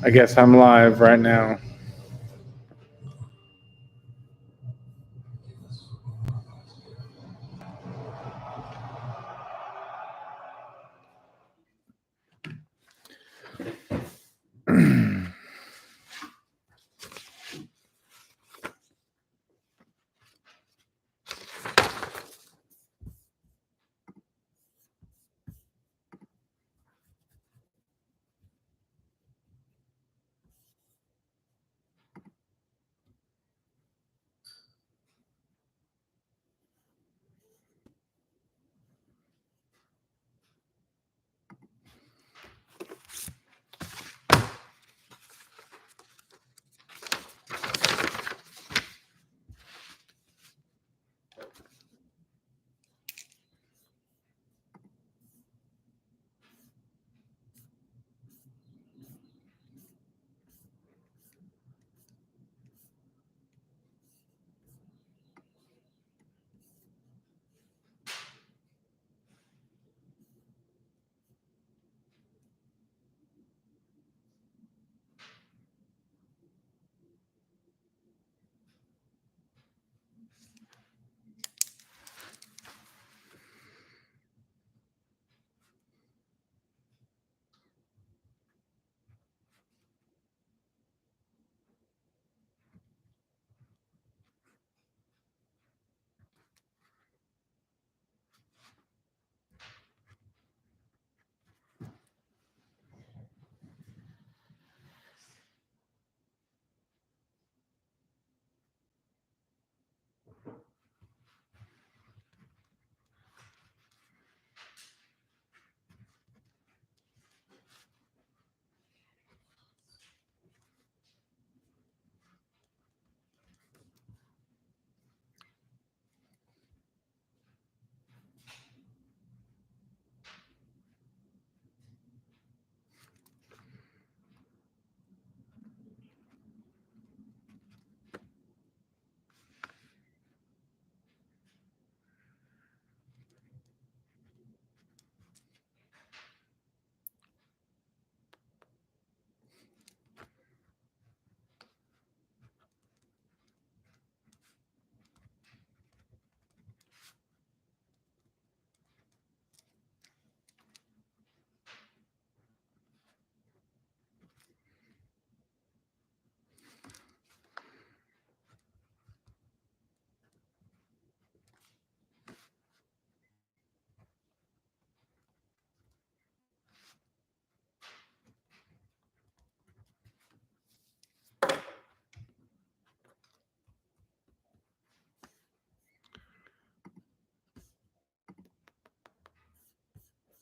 I guess I'm live right now.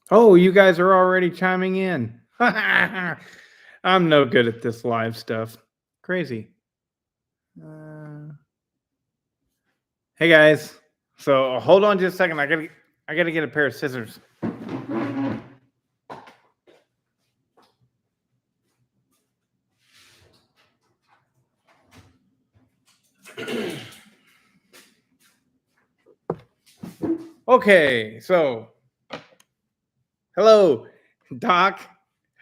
Oh, you guys are already chiming in. I'm no good at this live stuff. Crazy. Hey guys. So hold on just a second. I gotta get a pair of scissors. Okay, so hello, Doc.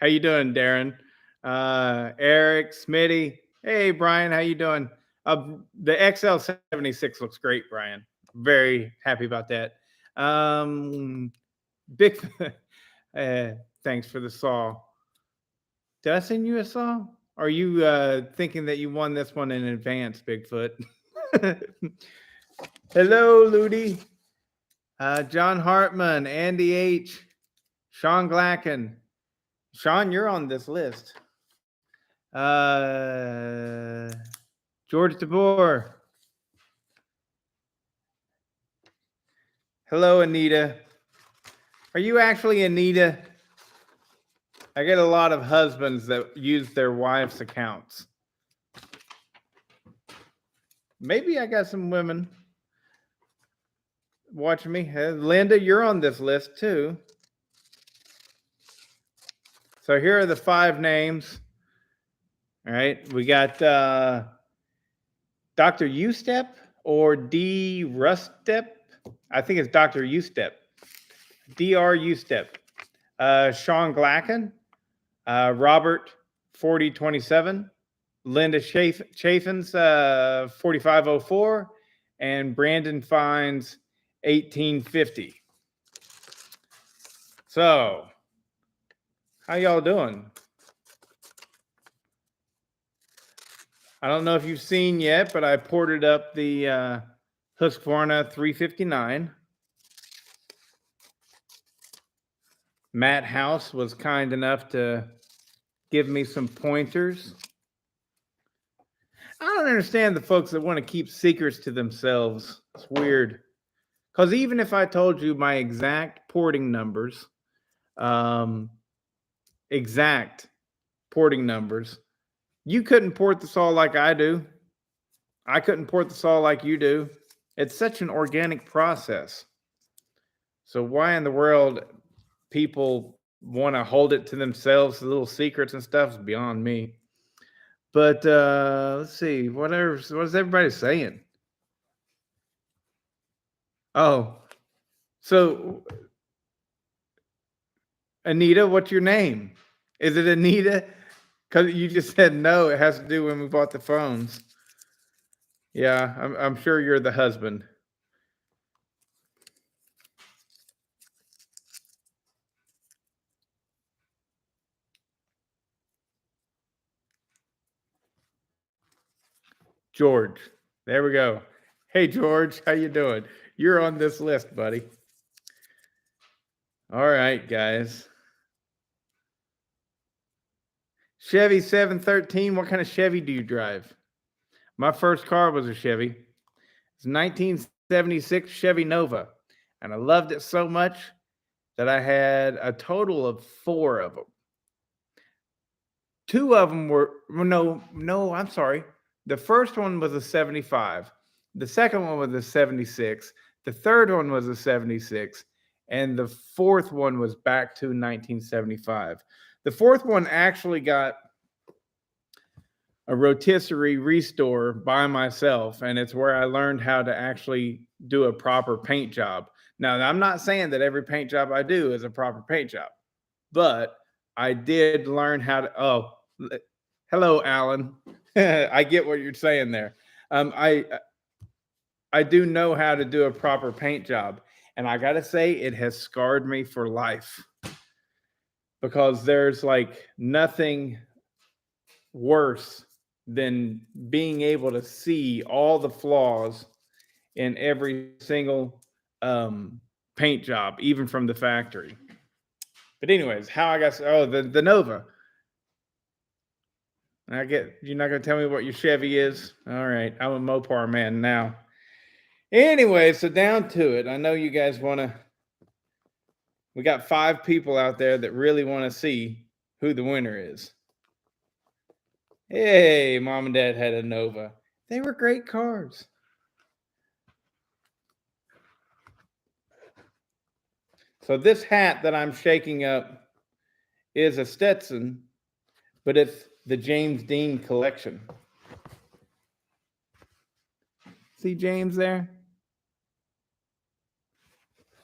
How you doing, Darren? Eric, Smitty. Hey, Brian. How you doing? The XL76 looks great, Brian. Very happy about that. Big. Thanks for the saw. Did I send you a saw? Are you thinking that you won this one in advance, Bigfoot? Hello, Ludi. John Hartman, Andy H, Sean Glacken. Sean, you're on this list. George DeBoer. Hello, Anita. Are you actually Anita? I get a lot of husbands that use their wives' accounts. Maybe I got some women watching me. Linda, you're on this list too. So here are the 5 names. All right, we got Dr. Ustep or D. Rustep. I think it's Dr. Ustep. Dr. Ustep. Sean Glacken, Robert 4027. Linda Chafin's 4504. And Brandon Fines 1850. So, how y'all doing? I don't know if you've seen yet, but I ported up the Husqvarna 359. Matt House was kind enough to give me some pointers. I don't understand the folks that want to keep secrets to themselves. It's weird. Because even if I told you my exact porting numbers, you couldn't port the saw like I do. I couldn't port the saw like you do. It's such an organic process. So why in the world people want to hold it to themselves, the little secrets and stuff, is beyond me. But let's see, what is everybody saying? Oh, so Anita, what's your name? Is it Anita? Because you just said no. It has to do when we bought the phones. Yeah, I'm sure you're the husband. George. There we go. Hey, George, how you doing? You're on this list, buddy. All right, guys. Chevy 713. What kind of Chevy do you drive? My first car was a Chevy. It's 1976 Chevy Nova. And I loved it so much that I had a total of 4 of them. 2 of them were, no, I'm sorry. The first one was a 75. The second one was a 76. The third one was a 76. And the fourth one was back to 1975. The fourth one actually got a rotisserie restore by myself, and it's where I learned how to actually do a proper paint job. Now, I'm not saying that every paint job I do is a proper paint job, but I did learn how to. Oh, hello, Alan. I get what you're saying there. I do know how to do a proper paint job, and I gotta say it has scarred me for life, because there's like nothing worse than being able to see all the flaws in every single paint job, even from the factory. But anyways, how I got the Nova. You're not gonna tell me what your Chevy is. All right, I'm a Mopar man now. Anyway, so down to it. I know you guys want to. We got 5 people out there that really want to see who the winner is. Hey, mom and dad had a Nova. They were great cars. So this hat that I'm shaking up is a Stetson, but it's the James Dean collection. See James there?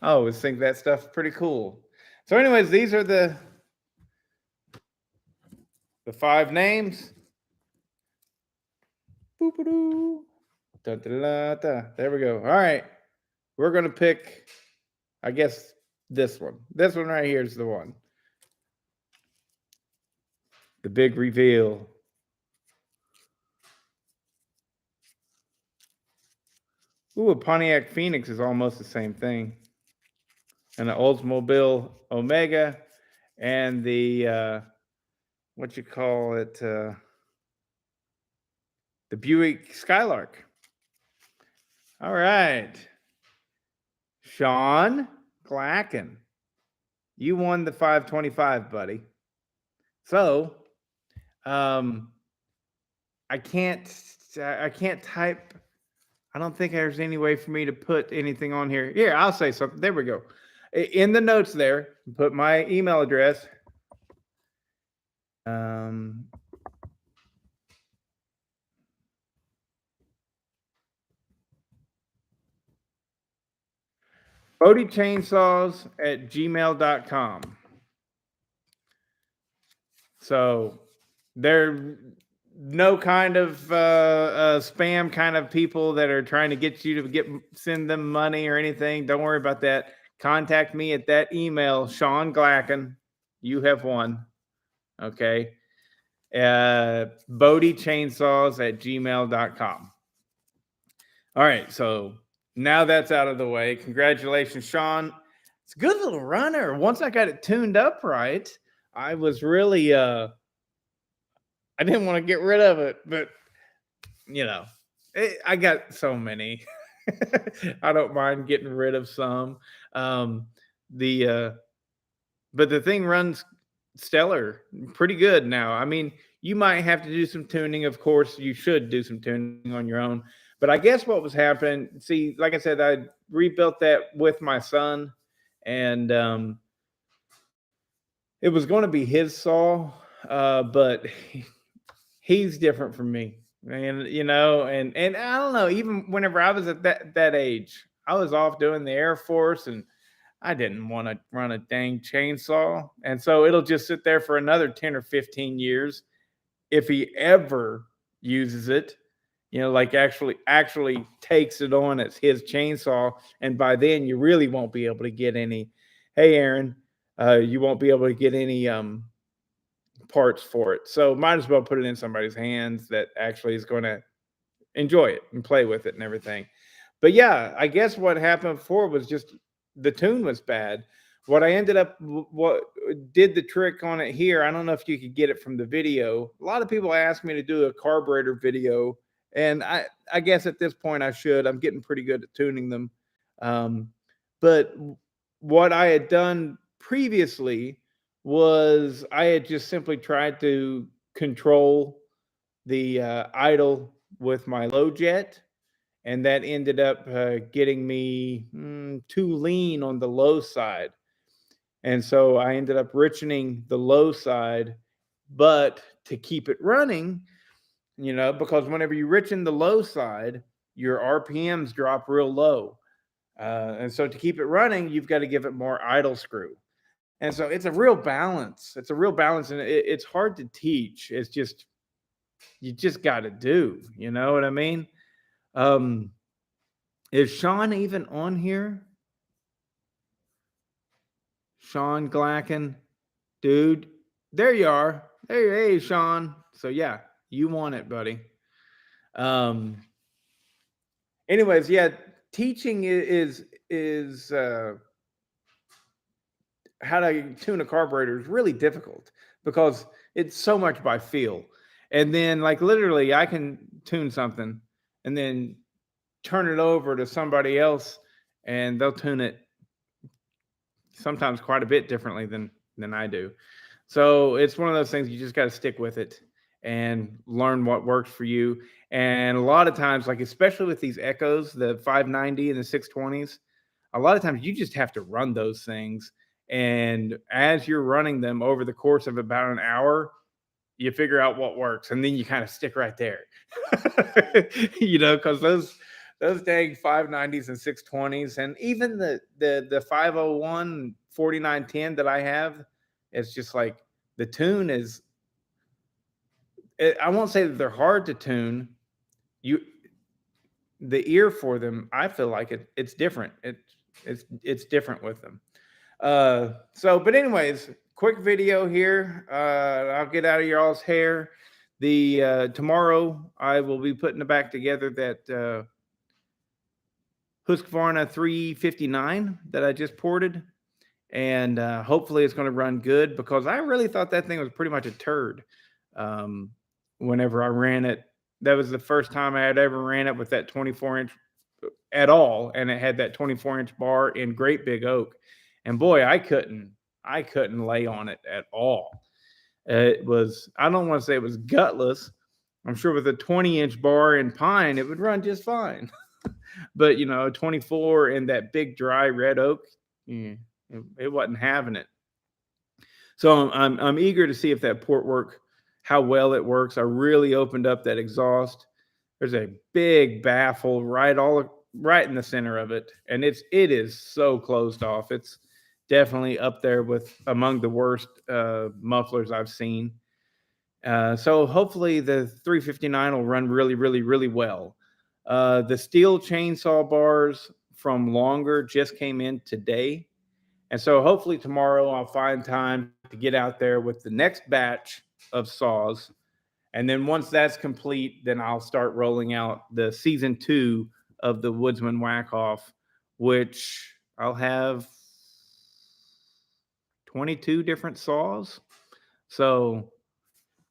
I always think that stuff's pretty cool. So anyways, these are the 5 names. Boop-a-doo. Da-da-da-da. There we go. All right. We're going to pick, I guess, this one. This one right here is the one. The big reveal. Ooh, a Pontiac Phoenix is almost the same thing. And the Oldsmobile Omega and the, what you call it, the Buick Skylark. All right. Sean Glacken, you won the 525, buddy. So, I can't type. I don't think there's any way for me to put anything on here. Here, I'll say something. There we go. In the notes there, put my email address. BodieChainsaws@gmail.com. So There no kind of spam kind of people that are trying to get you to send them money or anything. Don't worry about that. Contact me at that email, Sean Glacken. You have won. Okay. Bodiechainsaws at gmail.com. All right. So now that's out of the way. Congratulations, Sean. It's a good little runner. Once I got it tuned up right, I was really I didn't want to get rid of it, but I got so many. I don't mind getting rid of some. Um, the but the thing runs stellar, pretty good now. I mean, you might have to do some tuning. Of course, you should do some tuning on your own. But I guess what was happening, see, like I said, I rebuilt that with my son, and it was going to be his saw, but he's different from me. And and I don't know, even whenever I was at that age, I was off doing the Air Force and I didn't want to run a dang chainsaw. And so it'll just sit there for another 10 or 15 years if he ever uses it, like actually takes it on as his chainsaw. And by then you really won't be able to get any, hey Aaron, you won't be able to get any parts for it. So might as well put it in somebody's hands that actually is going to enjoy it and play with it and everything. But yeah, I guess what happened before was just the tune was bad. What I ended up, what did the trick on it here, I don't know if you could get it from the video. A lot of people ask me to do a carburetor video, and I guess at this point I should. I'm getting pretty good at tuning them. But what I had done previously was I had just simply tried to control the idle with my low jet, and that ended up getting me too lean on the low side. And so I ended up richening the low side, but to keep it running, because whenever you richen the low side, your RPMs drop real low. And so to keep it running, you've got to give it more idle screw. And so it's a real balance. It's a real balance, and it's hard to teach. It's just, you just got to do. You know what I mean? Is Sean even on here? Sean Glacken, dude. There you are. Hey, Sean. So yeah, you won it, buddy. Anyways, yeah, teaching is how to tune a carburetor is really difficult because it's so much by feel. And then, like, literally, I can tune something and then turn it over to somebody else and they'll tune it sometimes quite a bit differently than I do. So it's one of those things you just got to stick with it and learn what works for you. And a lot of times, like especially with these Echoes, the 590 and the 620s, a lot of times you just have to run those things. And as you're running them over the course of about an hour, you figure out what works, and then you kind of stick right there. Because those dang 590s and 620s, and even the 501 4910 that I have, it's just like the tune is, I won't say that they're hard to tune. The ear for them, I feel like it's different. It's different with them. But anyways, quick video here. I'll get out of y'all's hair. Tomorrow I will be putting back together that Husqvarna 359 that I just ported, and hopefully it's going to run good because I really thought that thing was pretty much a turd. Whenever I ran it, that was the first time I had ever ran it with that 24-inch at all, and it had that 24-inch bar in great big oak, and boy, I couldn't lay on it at all. It was, I don't want to say it was gutless. I'm sure with a 20-inch bar in pine, it would run just fine. But 24 in that big dry red oak, it wasn't having it. So I'm eager to see if that port work, how well it works. I really opened up that exhaust. There's a big baffle right in the center of it, and it is so closed off. It's definitely up there with among the worst mufflers I've seen. So hopefully the 359 will run really, really, really well. The steel chainsaw bars from Longer just came in today. And so hopefully tomorrow I'll find time to get out there with the next batch of saws. And then once that's complete, then I'll start rolling out the season 2 of the Woodsman Whack Off, which I'll have 22 different saws. So,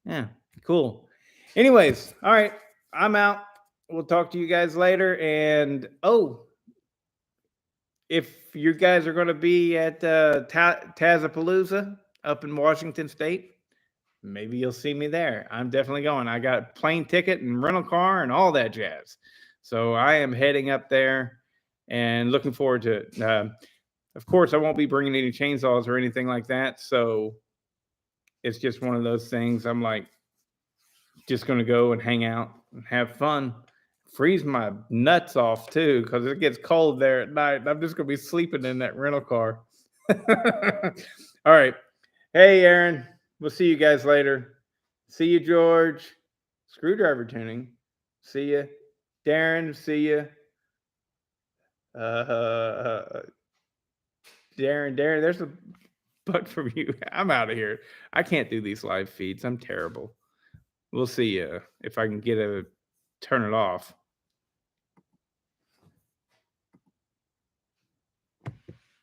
yeah, cool. Anyways, all right, I'm out. We'll talk to you guys later. And if you guys are going to be at Tazapalooza up in Washington State, maybe you'll see me there. I'm definitely going. I got plane ticket and rental car and all that jazz. So I am heading up there and looking forward to it. Of course, I won't be bringing any chainsaws or anything like that. So it's just one of those things. I'm like, just going to go and hang out and have fun. Freeze my nuts off too, because it gets cold there at night. I'm just going to be sleeping in that rental car. All right. Hey, Aaron. We'll see you guys later. See you, George. Screwdriver tuning. See you. Darren, see you. Darren, there's a butt from you. I'm out of here. I can't do these live feeds. I'm terrible. We'll see you if I can get a turn it off.